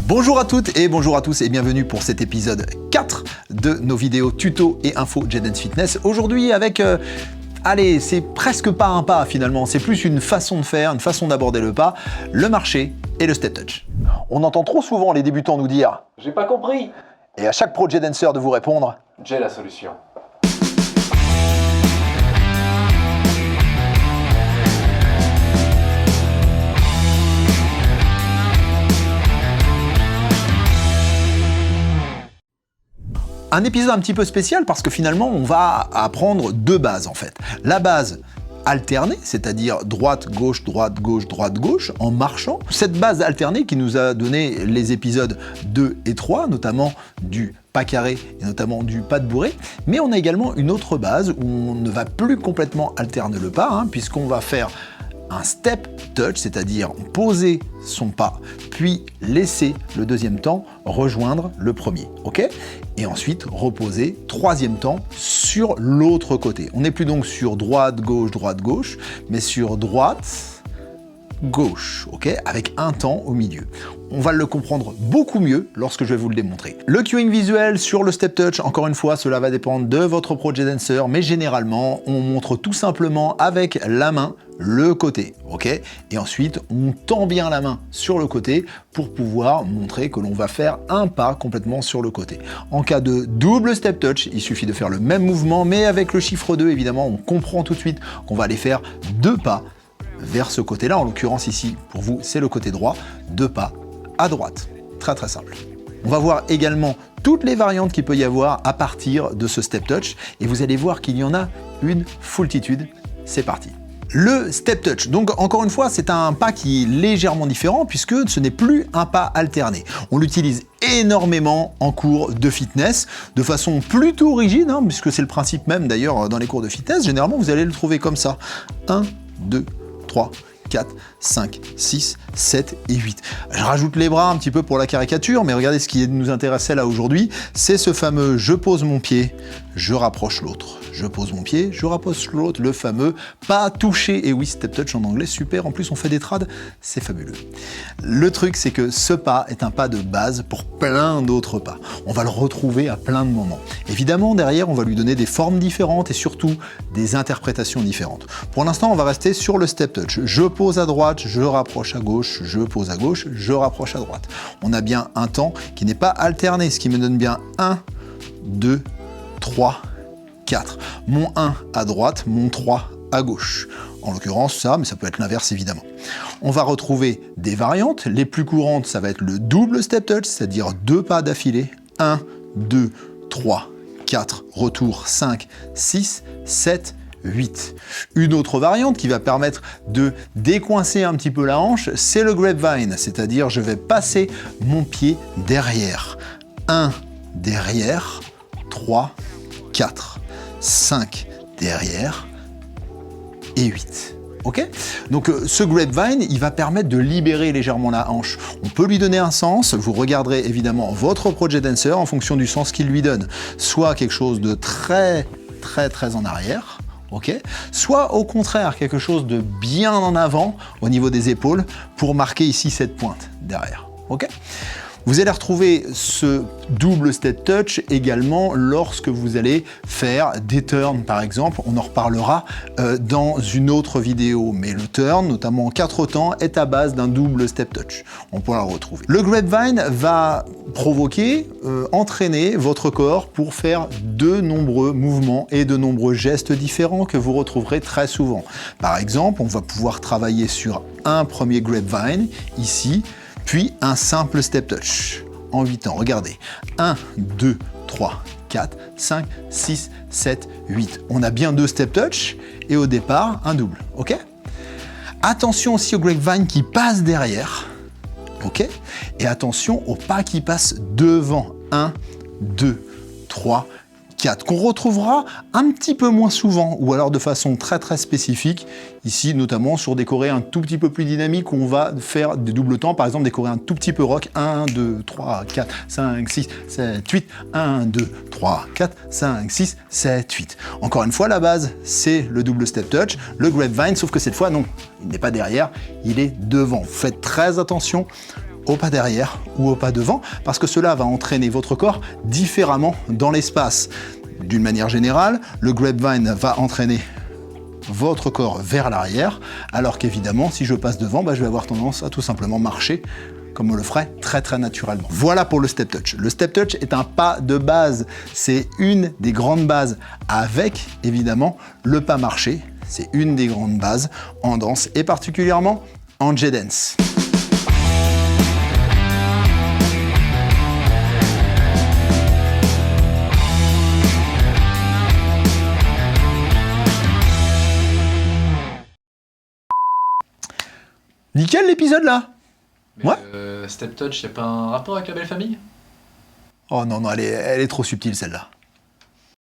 Bonjour à toutes et bonjour à tous et bienvenue pour cet épisode 4 de nos vidéos tuto et info Jet Dance Fitness. Aujourd'hui avec, allez, c'est presque pas un pas finalement, c'est plus une façon de faire, une façon d'aborder le pas, le marché et le step touch. On entend trop souvent les débutants nous dire « J'ai pas compris !» et à chaque pro Jet Dancer de vous répondre « J'ai la solution !» Un épisode un petit peu spécial parce que finalement on va apprendre deux bases en fait. La base alternée, c'est-à-dire droite, gauche, droite, gauche, droite, gauche, en marchant. Cette base alternée qui nous a donné les épisodes 2 et 3, notamment du pas carré et notamment du pas de bourré. Mais on a également une autre base où on ne va plus complètement alterner le pas, puisqu'on va faire un step touch, c'est-à-dire poser son pas, puis laisser le deuxième temps rejoindre le premier, ok? Et ensuite reposer troisième temps sur l'autre côté. On n'est plus donc sur droite, gauche, mais sur droite, gauche, ok? Avec un temps au milieu. On va le comprendre beaucoup mieux lorsque je vais vous le démontrer. Le cueing visuel sur le step touch, encore une fois, cela va dépendre de votre pro Jet Dancer, mais généralement, on montre tout simplement avec la main le côté, ok? Et ensuite, on tend bien la main sur le côté pour pouvoir montrer que l'on va faire un pas complètement sur le côté. En cas de double step touch, il suffit de faire le même mouvement, mais avec le chiffre 2, évidemment, on comprend tout de suite qu'on va aller faire deux pas vers ce côté-là. En l'occurrence ici, pour vous, c'est le côté droit, deux pas à droite. Très très simple. On va voir également toutes les variantes qu'il peut y avoir à partir de ce step touch et vous allez voir qu'il y en a une foultitude. C'est parti. Le step touch, donc encore une fois, c'est un pas qui est légèrement différent puisque ce n'est plus un pas alterné. On l'utilise énormément en cours de fitness, de façon plutôt rigide, puisque c'est le principe même d'ailleurs dans les cours de fitness. Généralement, vous allez le trouver comme ça. 1, 2, 3, 4, 5, 6, 7 et 8. Je rajoute les bras un petit peu pour la caricature, mais regardez ce qui nous intéressait là aujourd'hui, c'est ce fameux je pose mon pied, je rapproche l'autre. Je pose mon pied, je rapproche l'autre, le fameux pas touché. Et oui, step touch en anglais, super. En plus, on fait des trades, c'est fabuleux. Le truc, c'est que ce pas est un pas de base pour plein d'autres pas. On va le retrouver à plein de moments. Évidemment, derrière, on va lui donner des formes différentes et surtout des interprétations différentes. Pour l'instant, on va rester sur le step touch. Je pose à droite, je rapproche à gauche, je pose à gauche, je rapproche à droite. On a bien un temps qui n'est pas alterné, ce qui me donne bien 1, 2, 3, 4. Mon 1 à droite, mon 3 à gauche. En l'occurrence ça, mais ça peut être l'inverse évidemment. On va retrouver des variantes. Les plus courantes, ça va être le double step touch, c'est-à-dire deux pas d'affilée. 1, 2, 3, 4, retour 5, 6, 7, 8. Une autre variante qui va permettre de décoincer un petit peu la hanche, c'est le grapevine, c'est-à-dire je vais passer mon pied derrière. 1 derrière, 3, 4. 5 derrière et 8. Ok? Donc ce grapevine, il va permettre de libérer légèrement la hanche. On peut lui donner un sens, vous regarderez évidemment votre pro Jet Dancer en fonction du sens qu'il lui donne. Soit quelque chose de très en arrière, ok? Soit au contraire quelque chose de bien en avant au niveau des épaules pour marquer ici cette pointe derrière, ok? Vous allez retrouver ce double step touch également lorsque vous allez faire des turns par exemple. On en reparlera dans une autre vidéo, mais le turn, notamment en 4 temps, est à base d'un double step touch. On pourra le retrouver. Le grapevine va provoquer, entraîner votre corps pour faire de nombreux mouvements et de nombreux gestes différents que vous retrouverez très souvent. Par exemple, on va pouvoir travailler sur un premier grapevine, ici, puis un simple step touch en 8 temps. Regardez, 1, 2, 3, 4, 5, 6, 7, 8. On a bien 2 step touch et au départ, un double, ok? Attention aussi au grapevine qui passe derrière, ok? Et attention au pas qui passe devant. 1, 2, 3, 4, qu'on retrouvera un petit peu moins souvent, ou alors de façon très spécifique, ici notamment sur des chorés un tout petit peu plus dynamiques, où on va faire des doubles temps, par exemple des chorés un tout petit peu rock, 1, 2, 3, 4, 5, 6, 7, 8, 1, 2, 3, 4, 5, 6, 7, 8. Encore une fois, la base, c'est le double step touch, le grapevine, sauf que cette fois, non, il n'est pas derrière, il est devant. Faites très attention au pas derrière ou au pas devant, parce que cela va entraîner votre corps différemment dans l'espace. D'une manière générale, le grapevine va entraîner votre corps vers l'arrière, alors qu'évidemment, si je passe devant, je vais avoir tendance à tout simplement marcher comme on le ferait très naturellement. Voilà pour le step touch. Le step touch est un pas de base. C'est une des grandes bases avec, évidemment, le pas marché. C'est une des grandes bases en danse et particulièrement en J-Dance. Nickel l'épisode là. Mais Ouais. Step Touch, y a pas un rapport avec la belle famille? Oh non, elle est trop subtile celle-là.